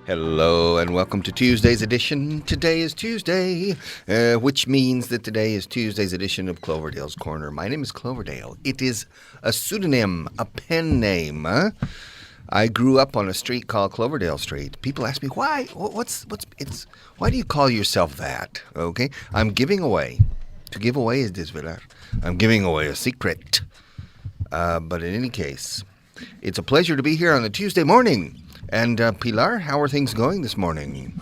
Hello and welcome to Tuesday's edition. Today is Tuesday, which means that today is Tuesday's edition of Cloverdale's Corner. My name is Cloverdale. It is a pseudonym, a pen name. I grew up on a street called Cloverdale Street. People ask me, why? Why do you call yourself that? Okay, I'm giving away. To give away is desvelar. I'm giving away a secret. But in any case, it's a pleasure to be here on a Tuesday morning. And Pilar, how are things going this morning?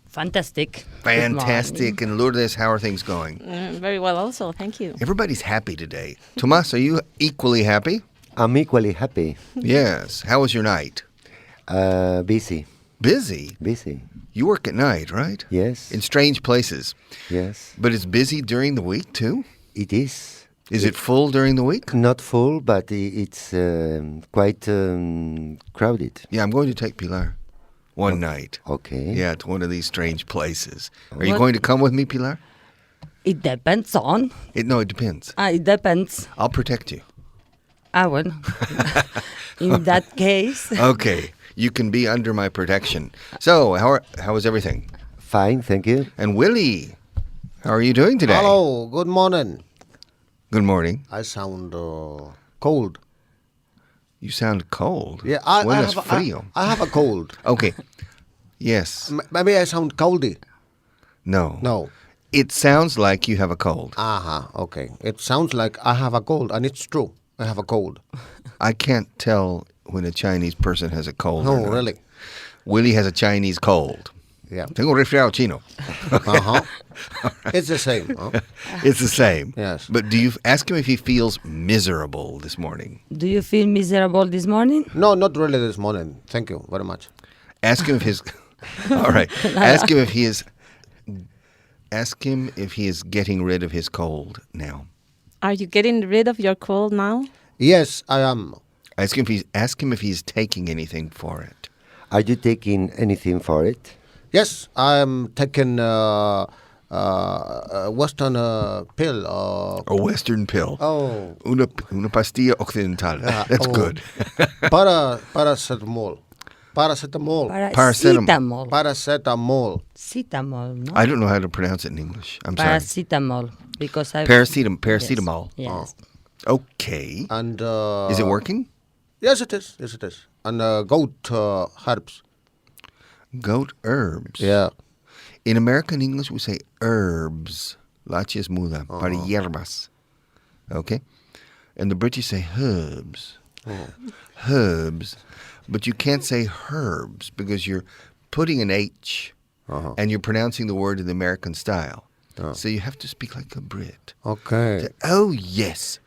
Fantastic. Fantastic. And Lourdes, how are things going? Very well also, thank you. Everybody's happy today. Tomas, are you equally happy? I'm equally happy. Yes. How was your night? Busy. Busy? Busy. You work at night, right? Yes. In strange places. Yes. But it's busy during the week, too? It is. Is it full during the week? Not full, but it's quite crowded. Yeah, I'm going to take Pilar one night. Okay. Yeah, to one of these strange places. Are you going to come with me, Pilar? It depends on. No, it depends. It depends. I'll protect you. I will. In that case. Okay. You can be under my protection. So, how is everything? Fine, thank you. And Willie, how are you doing today? Hello, good morning. Good morning. I sound cold. You sound cold. Yeah, I Hueles have, frío. I have a cold. Okay. Yes. Maybe I sound coldy. No. No. It sounds like you have a cold. Okay. It sounds like I have a cold, and it's true. I have a cold. I can't tell when a Chinese person has a cold. No, or not. really. Willie has a Chinese cold. Yeah. Tengo resfriado chino. Right. It's the same. Huh? It's the same. Yes. But do you ask him if he feels miserable this morning? Do you feel miserable this morning? No, not really this morning. Thank you very much. Ask him if his. All right. Ask him if he is. Ask him if he is getting rid of his cold now. Are you getting rid of your cold now? Yes, I am. Ask him if he's taking anything for it. Are you taking anything for it? Yes, I am taking Western pill. A Western pill. Oh. Una pastilla occidental. That's good. Paracetamol. Paracetamol. Paracetamol. Paracetamol. Paracetamol, no? I don't know how to pronounce it in English. I'm sorry. Paracetamol. Because I Paracetamol. Yes. Okay. And Is it working? Yes, it is. Yes, it is. And goat herbs. Goat herbs. Yeah. In American English, we say herbs. La H es muda. Para hierbas. Okay? And the British say herbs. Herbs. But you can't say herbs because you're putting an H and you're pronouncing the word in the American style. So you have to speak like a Brit. Okay. Say, oh, yes.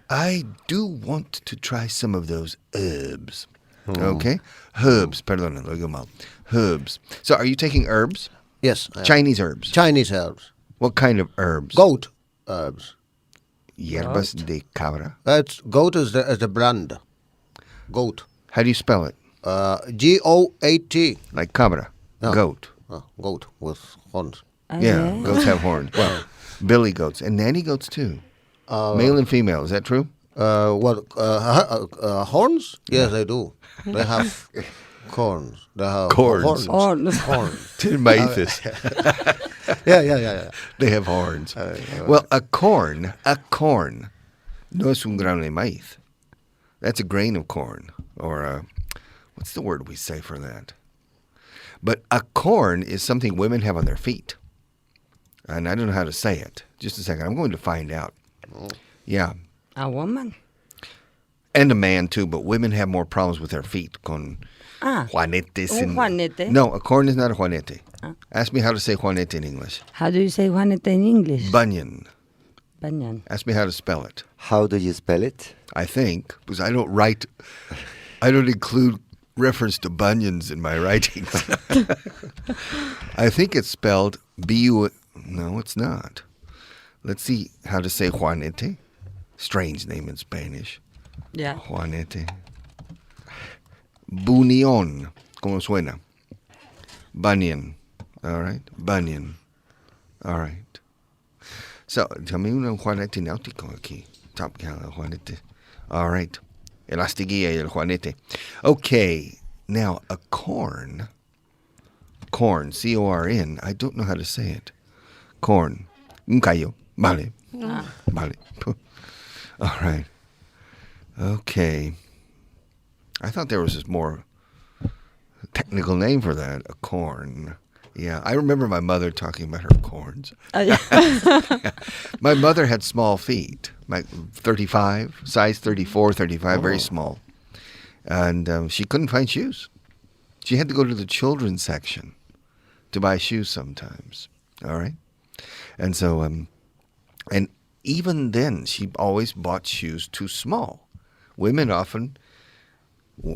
I do want to try some of those herbs. Okay? Herbs. Perdón, lo digo mal. Herbs. So are you taking herbs? Yes. I am. Chinese herbs. Chinese herbs. What kind of herbs? Goat herbs. Hierbas de cabra. Goat is the brand. Goat. How do you spell it? Goat. Like cabra. No. Goat. Goat with horns. Yeah, goats have horns. Well, billy goats and nanny goats too. Male and female. Is that true? Horns? Yes, they do. They have corns. They have Corns. horns. Maíces. Yeah. They have horns. Well, a corn no es un grano de maíz. That's a grain of corn. Or what's the word we say for that? But a corn is something women have on their feet. And I don't know how to say it. Just a second. I'm going to find out. Yeah. A woman? And a man, too. But women have more problems with their feet. Con juanetes. Un juanete? No, a corn is not a juanete. Ask me how to say juanete in English. How do you say juanete in English? Bunion. Banyan. Ask me how to spell it. How do you spell it? I think, because I don't include reference to bunions in my writings. I think it's spelled B-U... No, it's not. Let's see how to say Juanete. Strange name in Spanish. Yeah. Juanete. Bunión. ¿Cómo suena? Bunion. All right. Bunion. All right. So, tell me un Juanete náutico aquí. Top Gal Juanete. All right. El astiguilla y el Juanete. Okay. Now, a corn corn, C-O-R-N. I don't know how to say it. Corn. Un callo. Vale. Vale. All right. Okay. I thought there was this more technical name for that, a corn. Yeah, I remember my mother talking about her corns. Yeah. My mother had small feet, like 35, size 34, 35, very small. And she couldn't find shoes. She had to go to the children's section to buy shoes sometimes. All right? And so, and even then, she always bought shoes too small. Women often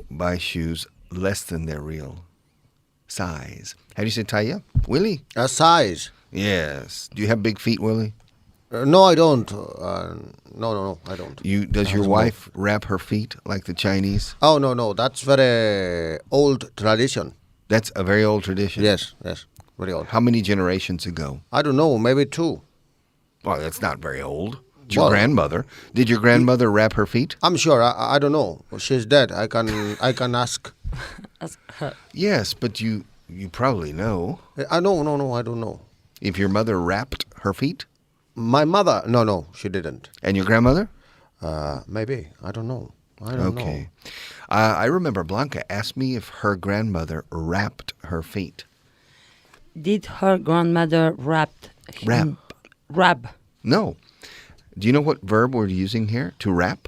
buy shoes less than their real size. How do you say talla? Willie? A size. Yes. Do you have big feet, Willie? No, I don't. No, I don't. Does your wife wrap her feet like the Chinese? Oh, no, that's very old tradition. That's a very old tradition. Yes, very old. How many generations ago? I don't know, maybe 2. Well, that's not very old. It's your Well, grandmother. Did your grandmother wrap her feet? I'm sure. I don't know. She's dead. I can ask. Ask her. Yes, but you probably know. No, I don't know. If your mother wrapped her feet? My mother, no, she didn't. And your grandmother? Maybe. I don't know. I don't know. I remember Blanca asked me if her grandmother wrapped her feet. Did her grandmother wrap? No. Do you know what verb we're using here? To wrap?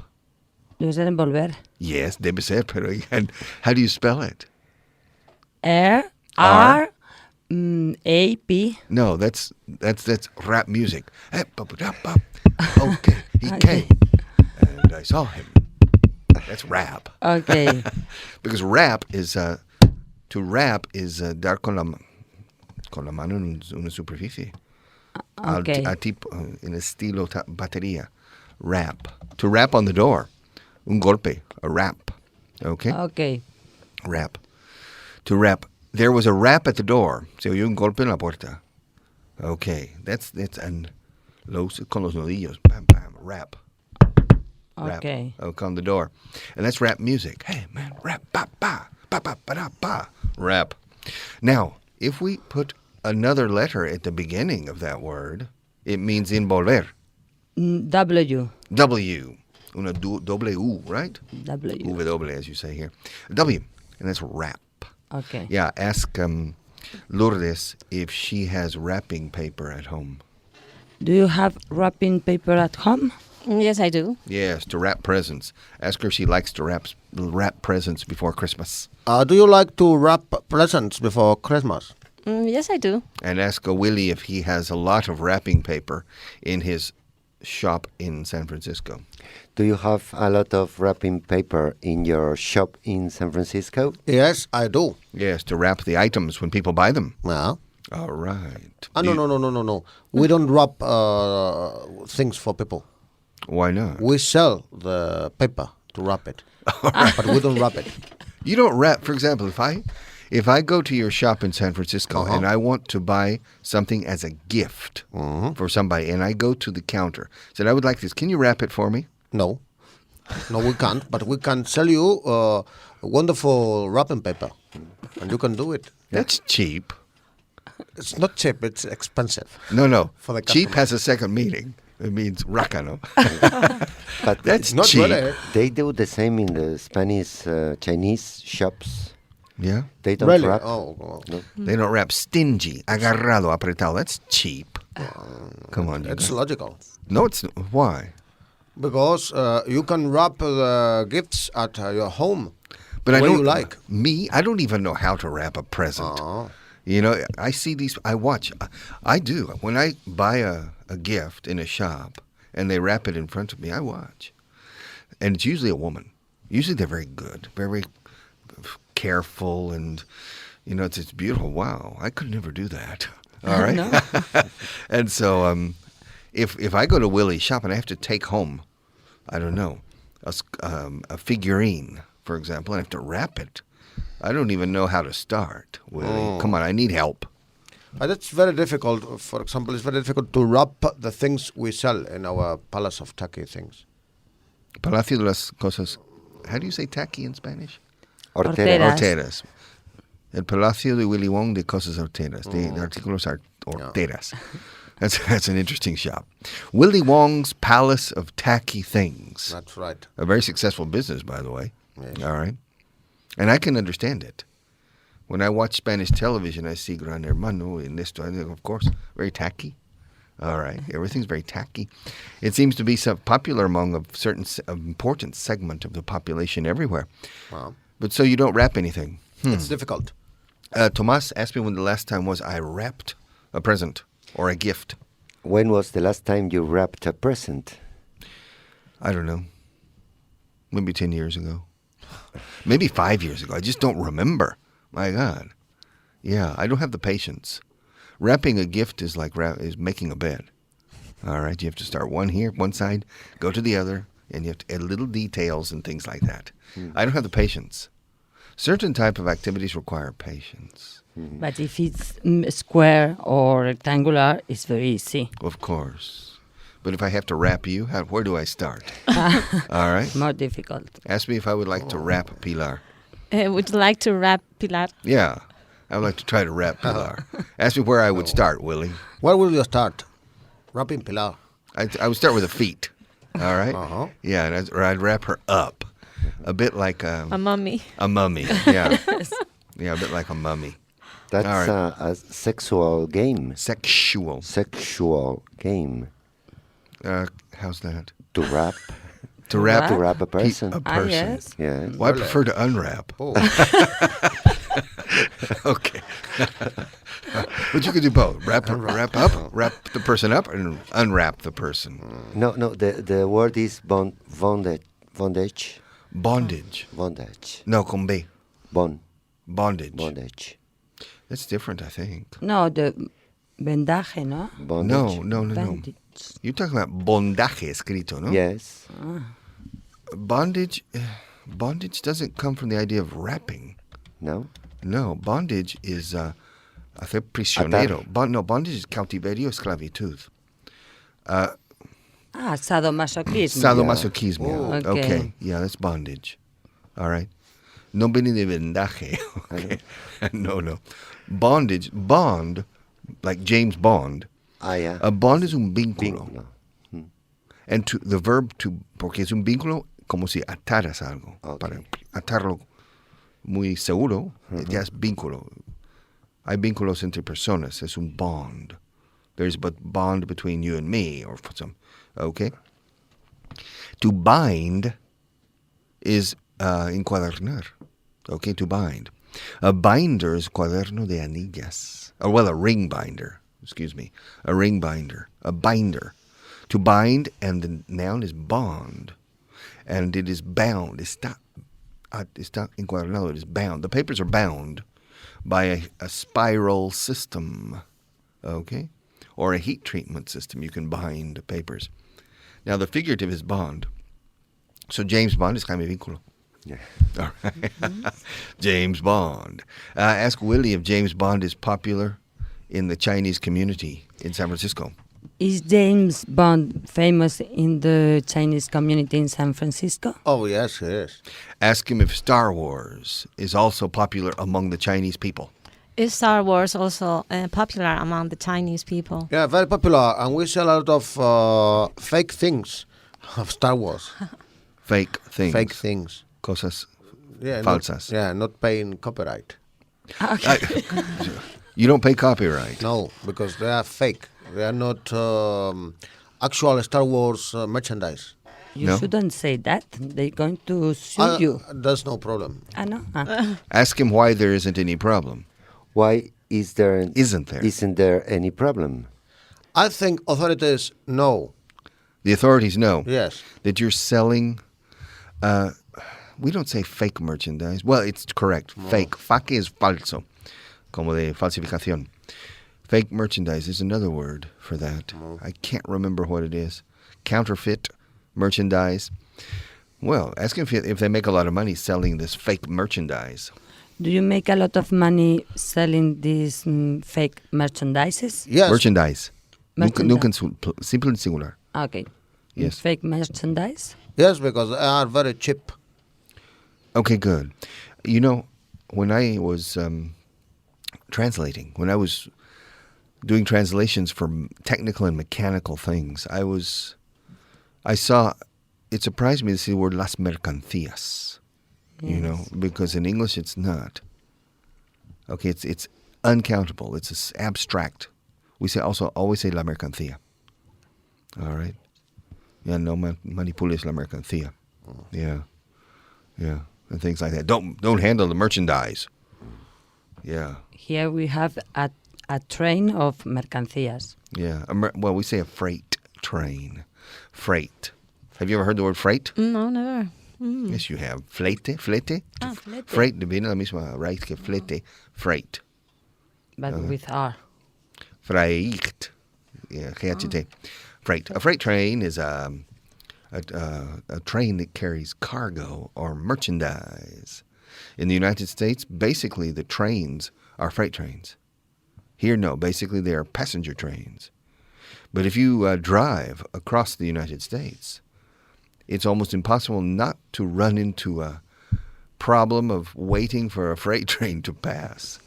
Debe ser envolver. Yes, debe ser, pero how do you spell it? R A P. No, that's rap music. Okay, he came, and I saw him. That's rap. Okay. Because rap is to rap is dar con la mano en una superficie. Okay. A tipo en estilo batería. Rap. To rap on the door. Un golpe. A rap. Okay. Okay. Rap. To rap. There was a rap at the door. Se oyó un golpe en la puerta. Okay. That's and con los nudillos. Bam, bam. Rap. Rap. Okay. On the door. And that's rap music. Hey, man. Rap. Ba, ba. Ba, ba, ba, da, ba. Rap. Now, if we put another letter at the beginning of that word, it means envolver. W. W. Una doble U, right? W. W, as you say here. W. And that's wrap. Okay. Yeah, ask Lourdes if she has wrapping paper at home. Do you have wrapping paper at home? Yes, I do. Yes, to wrap presents. Ask her if she likes to wrap presents before Christmas. Do you like to wrap presents before Christmas? Yes, I do. And ask Willie if he has a lot of wrapping paper in his shop in San Francisco. Do you have a lot of wrapping paper in your shop in San Francisco? Yes, I do. Yes, to wrap the items when people buy them. Yeah. All right. No. We don't wrap things for people. Why not? We sell the paper to wrap it, but we don't wrap it. You don't wrap. For example, if I go to your shop in San Francisco and I want to buy something as a gift for somebody, and I go to the counter, said I would like this. Can you wrap it for me? No, we can't. But we can sell you wonderful wrapping paper, and you can do it. That's cheap. It's not cheap. It's expensive. No. For the Cheap customer. has a second meaning. It means rácano. But That's not cheap. really. they do the same in the Spanish Chinese shops. Yeah. They don't Really? wrap. Oh. No. They don't wrap stingy, agarrado, apretado. That's cheap. Come on. It's logical. No, it's why? Because you can wrap the gifts at your home. But I What do don't you like? Me. I don't even know how to wrap a present. You know, I see these. I watch. I do when I buy a gift in a shop and they wrap it in front of me. I watch, and it's usually a woman. Usually they're very good, very careful, and you know it's beautiful. Wow, I could never do that. All right. No. And so if I go to Willie's shop and I have to take home, I don't know, a figurine, for example, and I have to wrap it. I don't even know how to start, Willie. Come on, I need help. That's very difficult. For example, it's very difficult to wrap the things we sell in our Palace of Tacky things. Palacio de las Cosas. How do you say tacky in Spanish? Hortera. Hortera. Horteras. El Palacio de Willy Wong de Cosas Horteras. De artículos horteras. That's an interesting shop. Willy Wong's Palace of Tacky Things. That's right. A very successful business, by the way. Yes. All right. And I can understand it. When I watch Spanish television, I see Gran Hermano in this, of course, very tacky. All right. Everything's very tacky. It seems to be so popular among a certain important segment of the population everywhere. Wow. But so you don't wrap anything. It's difficult. Tomas asked me when the last time was I wrapped a present or a gift. When was the last time you wrapped a present? I don't know. Maybe 10 years ago. Maybe 5 years ago. I just don't remember. My God. Yeah, I don't have the patience. Wrapping a gift is like is making a bed. All right, you have to start one here, one side, go to the other, and you have to add little details and things like that. I don't have the patience. Certain type of activities require patience. But if it's square or rectangular, it's very easy. Of course. But if I have to wrap you, where do I start? All right. More difficult. Ask me if I would like to wrap Pilar. Would you like to wrap Pilar? Yeah, I would like to try to wrap Pilar. Ask me where I would start, Willie. Where will you start? Wrapping Pilar. I would start with the feet. All right? Uh-huh. Yeah, and I'd wrap her up. A bit like A mummy. a mummy. Yeah. Yeah, a bit like a mummy. That's All right. a sexual game. Sexual. Sexual game. How's that? To wrap. To wrap, To wrap a person. a person. Yes. Yeah. Well, I prefer to unwrap. Oh. Okay. But you could do both. Wrap up, wrap the person up, and unwrap the person. No, the word is bondage. Bondage. Bondage. Bondage. No, con B. Bondage. Bondage. That's different, I think. No, the vendaje, no? Bondage. No. Bandage. You're talking about bondaje escrito, no? Yes. Bondage doesn't come from the idea of wrapping. No? No, bondage is hacer prisionero. Bondage is cautiverio, esclavitud. Sadomasochismo. Sadomasochismo. Oh. Okay. Yeah, that's bondage. All right. No viene de vendaje. Okay. No. Bondage, bond, like James Bond. Yeah. A bond is un vínculo. Vínculo. And the verb to, porque es un vínculo como si ataras algo. Okay. Para atarlo muy seguro, ya es vínculo. Hay vínculos entre personas. Es un bond. There's a bond between you and me or some. Okay? To bind is encuadernar. Okay, to bind. A binder is cuaderno de anillas. Or, well, a ring binder. Excuse me. A ring binder. A binder. To bind, and the noun is bond. And it is bound. Está encuadernado. It is bound. The papers are bound by a spiral system. Okay? Or a heat treatment system. You can bind papers. Now, the figurative is bond. So James Bond is Jaime Vínculo. Yeah. All right. James Bond. Ask Willie if James Bond is popular in the Chinese community in San Francisco. Is James Bond famous in the Chinese community in San Francisco? Oh, yes, yes. Ask him if Star Wars is also popular among the Chinese people. Is Star Wars also popular among the Chinese people? Yeah, very popular. And we sell a lot of fake things of Star Wars. Fake things. Fake things. Cosas Yeah, falsas. not paying copyright. You don't pay copyright. No, because they are fake. They are not actual Star Wars merchandise. You No? shouldn't say that. They're going to sue you. That's no problem. I know. Ask him why there isn't any problem. Why isn't there any problem? I think authorities know. The authorities know Yes. that you're selling, we don't say fake merchandise. Well, it's correct. No. Fake. Faque is falso, como de falsificación. Fake merchandise is another word for that. No. I can't remember what it is. Counterfeit merchandise. Well, ask them if they make a lot of money selling this fake merchandise. Do you make a lot of money selling these fake merchandises? Yes. Merchandise. Nunca Merchandise. simple and singular. Okay. Yes. Fake merchandise? Yes, because they are very cheap. Okay, good. You know, when I was translating. When I was doing translations for technical and mechanical things, it surprised me to see the word las mercancías, because in English it's not. Okay, it's uncountable. It's abstract. We always say la mercancía. All right? Yeah, no manipules la mercancía. Yeah. Yeah, and things like that. Don't handle the merchandise. Yeah. Here we have a train of mercancías. Yeah. We say a freight train. Freight. Have you ever heard the word freight? No, never. Yes, you have. Flete. Flete. Freight viene la misma raíz que flete. Freight. But with R. Freight. Yeah, GHT. Freight. A freight train is a train that carries cargo or merchandise. In the United States, basically the trains are freight trains. Here, no. Basically, they are passenger trains. But if you drive across the United States, it's almost impossible not to run into a problem of waiting for a freight train to pass.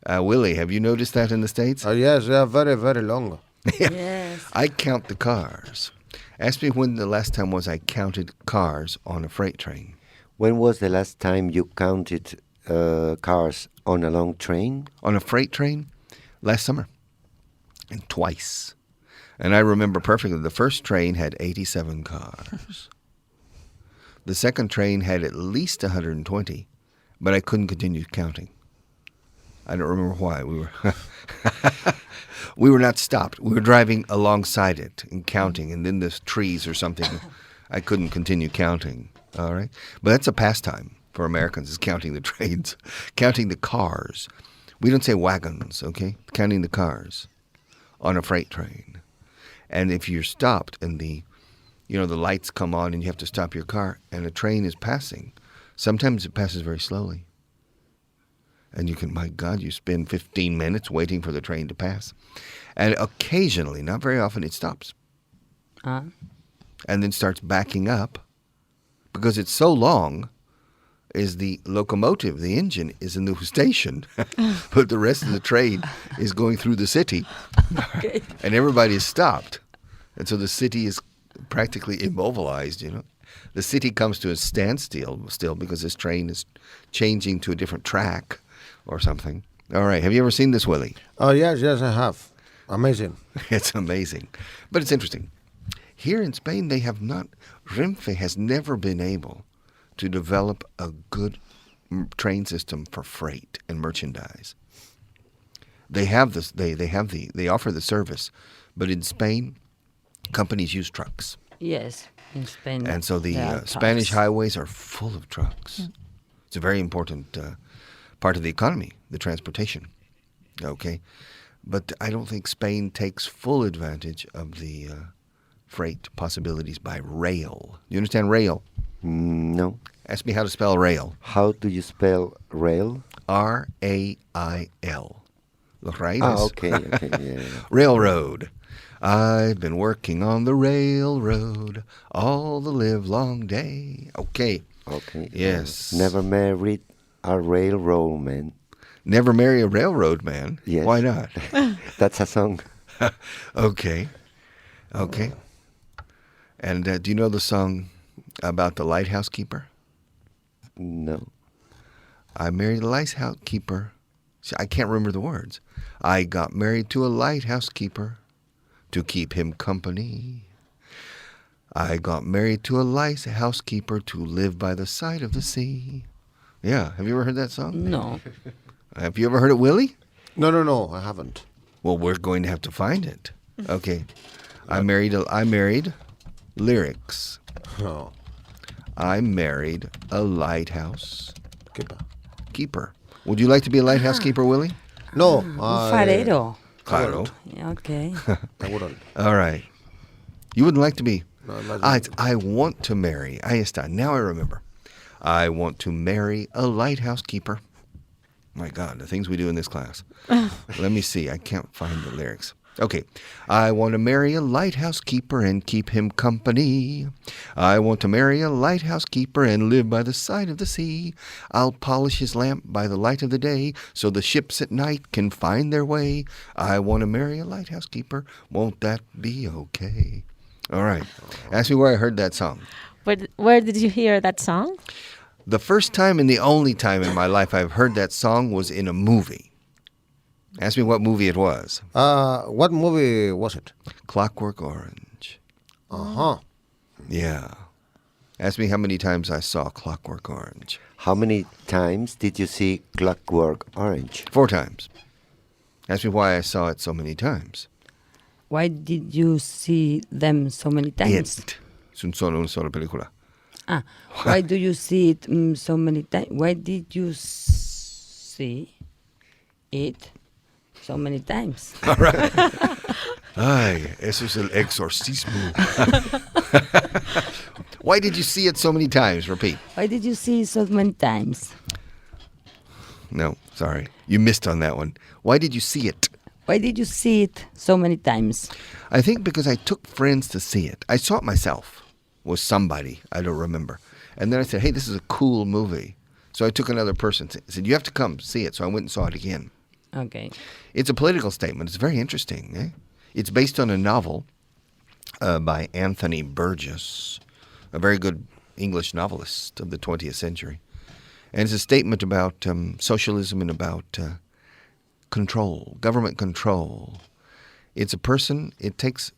Willie, have you noticed that in the States? Yes, they are very, very long. Yes. I count the cars. Ask me when the last time was I counted cars on a freight train. When was the last time you counted cars on a long train? On a freight train? Last summer. And twice. And I remember perfectly, the first train had 87 cars. The second train had at least 120, but I couldn't continue counting. I don't remember why. We were not stopped. We were driving alongside it and counting, and then there's trees or something. I couldn't continue counting. All right? But that's a pastime for Americans, is counting the trains, counting the cars. We don't say wagons, okay? Counting the cars on a freight train. And if you're stopped and the lights come on and you have to stop your car and a train is passing, sometimes it passes very slowly. And you spend 15 minutes waiting for the train to pass. And occasionally, not very often, it stops. And then starts backing up because it's so long is the locomotive, the engine, is in the station. But the rest of the train is going through the city. Okay. And everybody is stopped. And so the city is practically immobilized, The city comes to a standstill still because this train is changing to a different track or something. All right. Have you ever seen this, Willie? Oh, yes, I have. Amazing. It's amazing. But it's interesting. Here in Spain, Renfe has never been able to develop a good train system for freight and merchandise. They have this. They offer the service, but in Spain, companies use trucks. Yes, in Spain. And so the Spanish highways are full of trucks. It's a very important part of the economy, the transportation. Okay, but I don't think Spain takes full advantage of the freight possibilities by rail. You understand rail? No. Ask me how to spell rail. How do you spell rail? R-A-I-L. Los raíles. Ah, okay, yeah. Railroad. I've been working on the railroad all the livelong day. Okay. Okay. Yes. Never married a railroad man. Never marry a railroad man? Yes. Why not? That's a song. Okay. And do you know the song about the Lighthouse Keeper? No. I married a lighthouse keeper. See, I can't remember the words. I got married to a lighthouse keeper to keep him company. I got married to a lighthouse keeper to live by the side of the sea. Yeah. Have you ever heard that song? No. Have you ever heard it, Willie? No, I haven't. Well, we're going to have to find it. Okay. I married lyrics. Oh. I married a lighthouse Keeper. Would you like to be a lighthouse keeper, Willie? No. Farero. Claro. Yeah, okay. I wouldn't. All right. You wouldn't like to be. No, imagine. I want to marry. Ahí está. Now I remember. I want to marry a lighthouse keeper. My God, the things we do in this class. Let me see. I can't find the lyrics. Okay. I want to marry a lighthouse keeper and keep him company. I want to marry a lighthouse keeper and live by the side of the sea. I'll polish his lamp by the light of the day so the ships at night can find their way. I want to marry a lighthouse keeper. Won't that be okay? All right. Ask me where I heard that song. Where did you hear that song? The first time and the only time in my life I've heard that song was in a movie. Ask me what movie it was. What movie was it? Clockwork Orange. Uh-huh. Yeah. Ask me how many times I saw Clockwork Orange. How many times did you see Clockwork Orange? 4 times. Ask me why I saw it so many times. Why did you see them so many times? Es una sola película. Why do you see it so many times? Why did you see it so many times? All right. Ay, eso es el exorcismo. Why did you see it so many times? Repeat. Why did you see it so many times? No, sorry. You missed on that one. Why did you see it? Why did you see it so many times? I think because I took friends to see it. I saw it myself with somebody. I don't remember. And then I said, hey, this is a cool movie. So I took another person. I said, you have to come see it. So I went and saw it again. Okay. It's a political statement. It's very interesting. Eh? It's based on a novel by Anthony Burgess, a very good English novelist of the 20th century. And it's a statement about socialism and about control, government control. It's a person, it takes...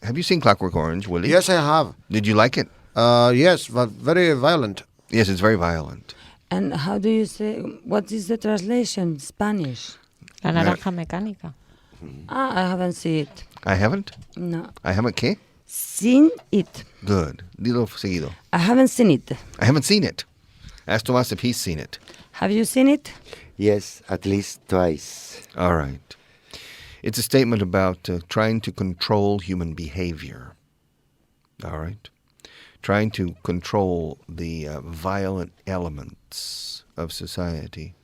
Have you seen Clockwork Orange, Willie? Yes, I have. Did you like it? Yes, but very violent. Yes, it's very violent. And how do you say, what is the translation? Spanish? La naranja mecánica. I haven't seen it. I haven't? No. I haven't, ¿qué? Seen it. Good. Dilo seguido. I haven't seen it. I haven't seen it. Ask Tomas if he's seen it. Have you seen it? Yes, at least twice. All right. It's a statement about trying to control human behavior. All right. Trying to control the violent elements of society,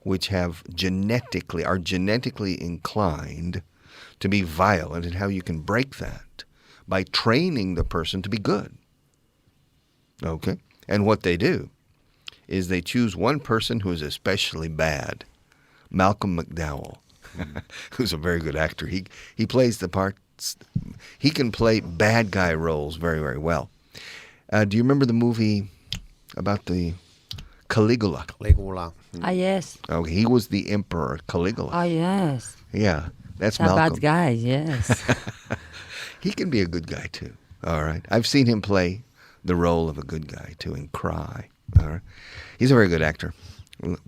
which are genetically inclined to be violent, and how you can break that by training the person to be good. Okay? And what they do is they choose one person who is especially bad, Malcolm McDowell, who's a very good actor. He plays the parts. He can play bad guy roles very, very well. Do you remember the movie about the Caligula? Caligula. Yes. Oh, he was the Emperor Caligula. Yes. Yeah, that's A Malcolm. bad guy, yes. He can be a good guy too. All right, I've seen him play the role of a good guy too and cry. All right, he's a very good actor,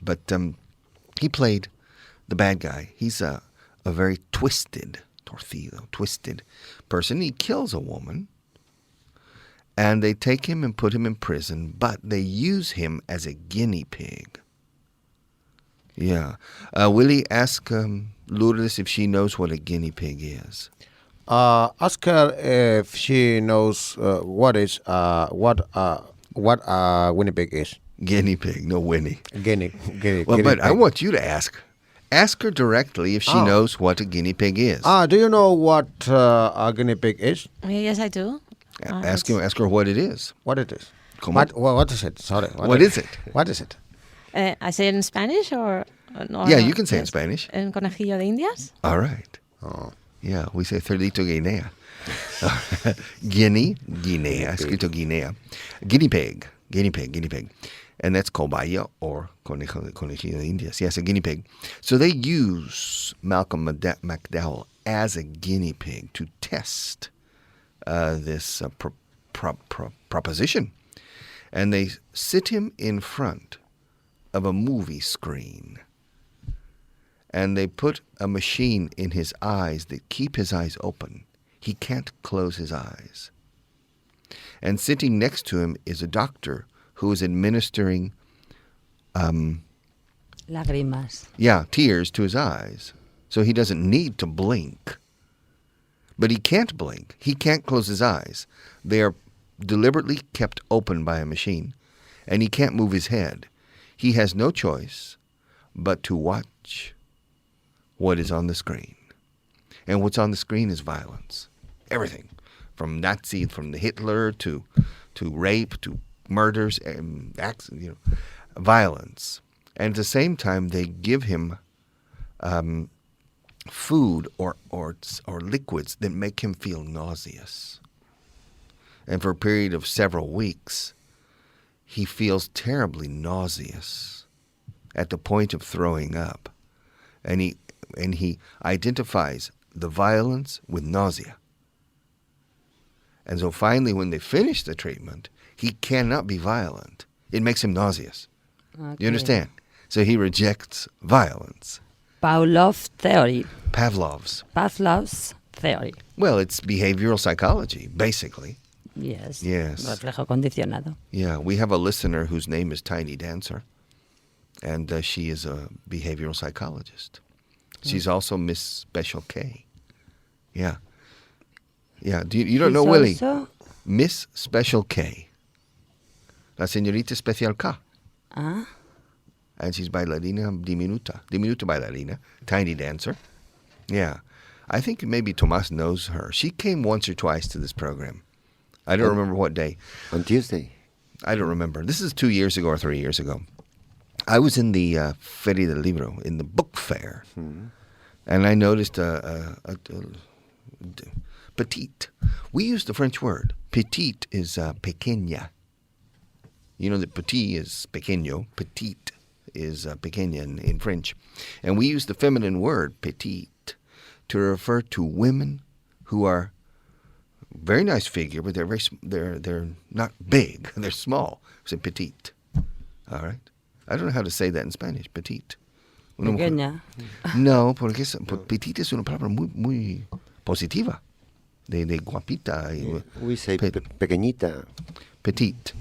but he played the bad guy. He's a very twisted person. He kills a woman. And they take him and put him in prison, but they use him as a guinea pig. Yeah. Willie, ask Lourdes if she knows what a guinea pig is. Ask her if she knows what a Winnie pig is. Guinea pig, no Winnie. Guinea Well, but pig. I want you to ask. Ask her directly if she knows what a guinea pig is. Do you know what a guinea pig is? Yes, I do. Ask her what it is. What it is? Come on. What is it? Sorry. What is it? What is it? I say it in Spanish or Yeah, you can say it in Spanish. En conejillo de Indias. All right. Oh. Yeah, we say cerdito Guinea. Guinea, escrito Guinea. Guinea pig. And that's cobaya or conejillo de Indias. Yes, a guinea pig. So they use Malcolm McDowell as a guinea pig to test this proposition. And they sit him in front of a movie screen. And they put a machine in his eyes that keep his eyes open. He can't close his eyes. And sitting next to him is a doctor who is administering Lágrimas. Yeah, tears to his eyes. So he doesn't need to blink. But he can't blink. He can't close his eyes. They are deliberately kept open by a machine. And he can't move his head. He has no choice but to watch what is on the screen. And what's on the screen is violence. Everything. From the Hitler to rape, to murders, and violence. And at the same time, they give him food or liquids that make him feel nauseous. And for a period of several weeks, he feels terribly nauseous at the point of throwing up. And he identifies the violence with nausea. And so finally, when they finish the treatment, he cannot be violent. It makes him nauseous. Okay. You understand? So he rejects violence. Pavlov's theory. Pavlov's theory. Well, it's behavioral psychology, basically. Yes. Yes. Reflejo condicionado. Yeah, we have a listener whose name is Tiny Dancer, and she is a behavioral psychologist. She's also Miss Special K. Yeah. Yeah, you don't know Willie? Also? Miss Special K. La señorita Especial K. Ah. And she's bailarina diminuta bailarina, Tiny Dancer. Yeah. I think maybe Tomas knows her. She came once or twice to this program. I don't remember what day. On Tuesday. I don't remember. This is 2 years ago or 3 years ago. I was in the Feria del Libro, in the book fair, and I noticed a petite. We use the French word. Petite is pequeña. You know that petit is pequeño, petite is pequeña in French. And we use the feminine word petite to refer to women who are very nice figure, but they're not big. They're small. Say petite. All right. I don't know how to say that in Spanish. Petite. Pequeña. No, porque petite es una palabra muy positiva. De guapita. We say pequeñita. Petite.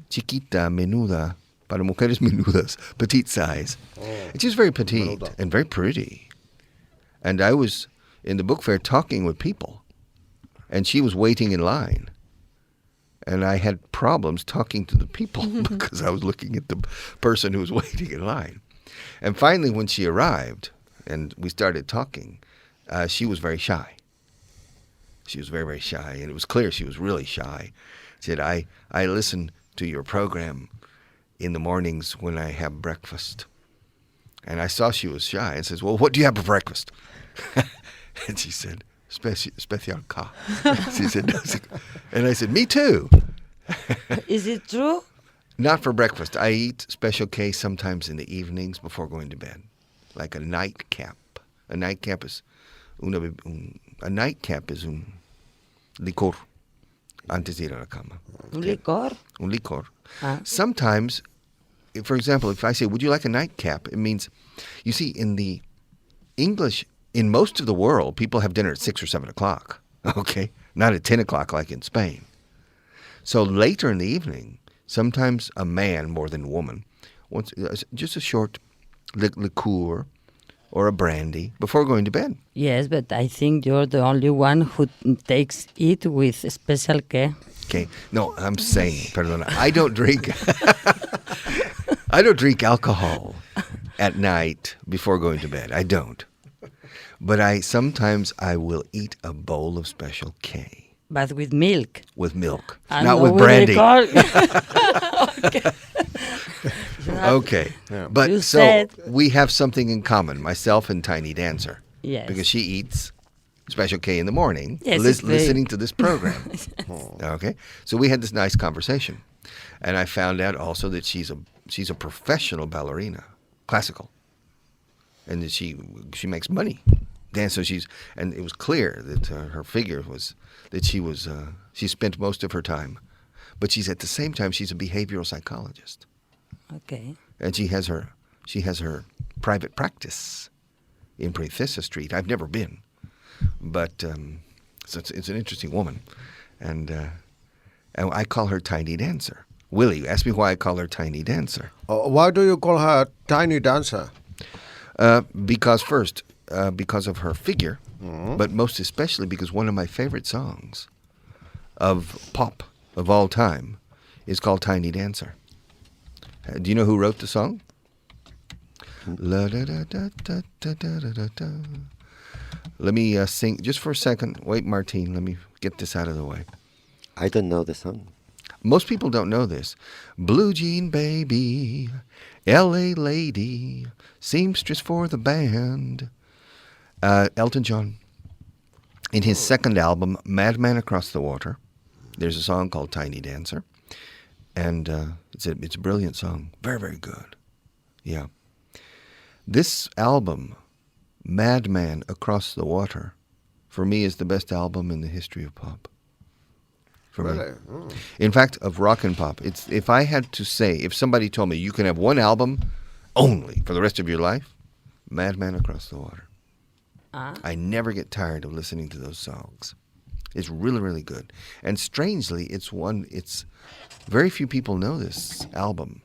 Chiquita, menuda. Para mujeres menudas. Petite size. And she's very petite and very pretty. And I was in the book fair talking with people. And she was waiting in line. And I had problems talking to the people because I was looking at the person who was waiting in line. And finally, when she arrived and we started talking, she was very shy. She was very, very shy. And it was clear she was really shy. She said, I listen to your program in the mornings when I have breakfast. And I saw she was shy and says, well, what do you have for breakfast? And she said, Special K. She said, and I said, me too. Is it true? Not for breakfast. I eat Special K sometimes in the evenings before going to bed, like a nightcap. A nightcap is un licor antes de ir a la cama. Un licor? Un licor. Ah. Sometimes, for example, if I say, would you like a nightcap? It means, you see, in the English, in most of the world, people have dinner at 6 or 7 o'clock, okay? Not at 10 o'clock like in Spain. So later in the evening, sometimes a man more than a woman wants just a short liqueur or a brandy before going to bed. Yes, but I think you're the only one who takes it with Special K. Okay. No, I'm saying, perdona, I don't drink I don't drink alcohol at night before going to bed. I don't. But sometimes I will eat a bowl of Special K. But with milk. With milk. And not no with brandy. Okay. Okay. Yeah. But You so said- we have something in common, myself and Tiny Dancer. Yes. Because she eats Special K in the morning, Yes, it's very- listening to this program. Okay. So we had this nice conversation. And I found out also that she's a professional ballerina, classical. And that she makes money. So and it was clear that her figure was that she spent most of her time, but at the same time she's a behavioral psychologist. Okay. And she has her private practice in Princesa Street. I've never been, but so it's an interesting woman, and I call her Tiny Dancer. Willie, ask me why I call her Tiny Dancer. Why do you call her Tiny Dancer? Because of her figure, but most especially because one of my favorite songs of pop of all time is called Tiny Dancer. Do you know who wrote the song? La da da da da da da da da. Let me sing just for a second. Wait, Martine, let me get this out of the way. I don't know the song. Most people don't know this. Blue Jean Baby, L.A. Lady, seamstress for the band. Elton John. In his second album, Madman Across the Water, there's a song called Tiny Dancer. And it's a brilliant song. Very, very good. Yeah. This album, Madman Across the Water, for me is the best album in the history of pop. For me. Really? Mm. In fact, of rock and pop. It's if I had to say, if somebody told me you can have one album only for the rest of your life, Madman Across the Water. I never get tired of listening to those songs. It's really, really good. And strangely, it's very few people know this album.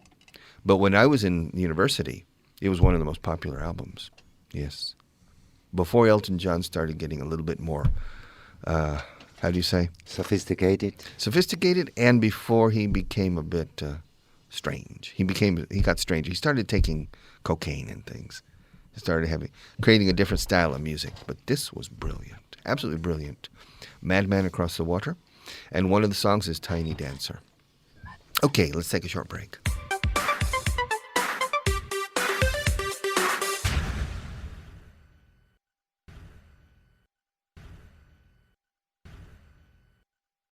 But when I was in university, it was one of the most popular albums. Yes. Before Elton John started getting a little bit more, how do you say? Sophisticated. Sophisticated, and before he became a bit strange. He got strange. He started taking cocaine and things. He started creating a different style of music. But this was brilliant. Absolutely brilliant. Madman Across the Water. And one of the songs is Tiny Dancer. Okay, let's take a short break.